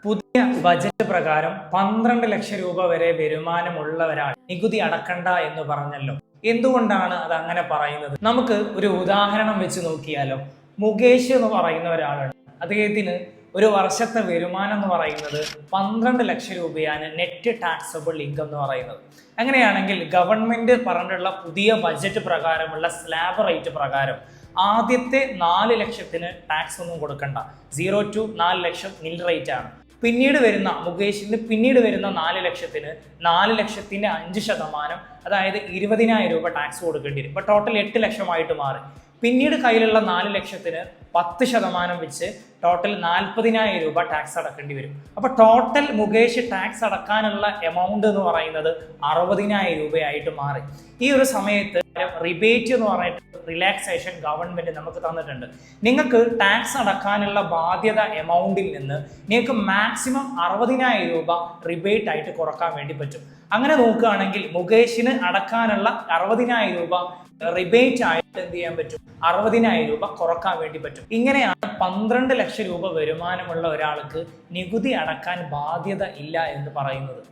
പുതിയ ബജറ്റ് പ്രകാരം 12 ലക്ഷം രൂപ വരെ വരുമാനമുള്ള ഒരാൾ നികുതി അടക്കണ്ട എന്ന് പറഞ്ഞല്ലോ. എന്തുകൊണ്ടാണ് അത് അങ്ങനെ പറയുന്നത്? നമുക്ക് ഒരു ഉദാഹരണം വെച്ച് നോക്കിയാലോ. മുകേഷ് എന്ന് പറയുന്ന ഒരാളുണ്ട്. അദ്ദേഹത്തിന് ഒരു വർഷത്തെ വരുമാനം എന്ന് പറയുന്നത് 12 ലക്ഷം രൂപയാണ് നെറ്റ് ടാക്സബിൾ ഇൻകം എന്ന് പറയുന്നത്. അങ്ങനെയാണെങ്കിൽ ഗവൺമെന്റ് പറഞ്ഞിട്ടുള്ള പുതിയ ബജറ്റ് പ്രകാരമുള്ള സ്ലാബ് റേറ്റ് പ്രകാരം ആദ്യത്തെ 4 ലക്ഷത്തിന് ടാക്സ് ഒന്നും കൊടുക്കണ്ട. 0 to 4 ലക്ഷം നിൽ റേറ്റ് ആണ്. പിന്നീട് വരുന്ന മുകേഷിന് പിന്നീട് വരുന്ന 4 ലക്ഷത്തിന് 4 ലക്ഷത്തിന്റെ 5%, അതായത് 20,000 രൂപ ടാക്സ് കൊടുക്കേണ്ടി വരും. ഇപ്പൊ ടോട്ടൽ 8 ലക്ഷമായിട്ട് മാറി. പിന്നീട് കയ്യിലുള്ള 4 ലക്ഷത്തിന് 10% വെച്ച് ടോട്ടൽ 40,000 രൂപ ടാക്സ് അടക്കേണ്ടി വരും. അപ്പൊ ടോട്ടൽ മുകേഷ് ടാക്സ് അടക്കാനുള്ള എമൗണ്ട് എന്ന് പറയുന്നത് 60,000 രൂപയായിട്ട് മാറി. ഈ ഒരു സമയത്ത് റിബേറ്റ് എന്ന് പറഞ്ഞിട്ട് റിലാക്സേഷൻ ഗവൺമെന്റ് നമുക്ക് തന്നിട്ടുണ്ട്. നിങ്ങൾക്ക് ടാക്സ് അടക്കാനുള്ള ബാധ്യത എമൗണ്ടിൽ നിന്ന് നിങ്ങൾക്ക് മാക്സിമം 60,000 രൂപ റിബേറ്റ് ആയിട്ട് കുറക്കാൻ വേണ്ടി പറ്റും. അങ്ങനെ നോക്കുകയാണെങ്കിൽ മുകേഷിന് അടക്കാനുള്ള 60,000 രൂപ റിബേറ്റ് ആയിട്ട് എന്ത് ചെയ്യാൻ പറ്റും? 60,000 രൂപ കുറക്കാൻ വേണ്ടി പറ്റും. ഇങ്ങനെയാണ് 12 ലക്ഷം രൂപ വരുമാനമുള്ള ഒരാൾക്ക് നികുതി അടക്കാൻ ബാധ്യത ഇല്ല എന്ന് പറയുന്നത്.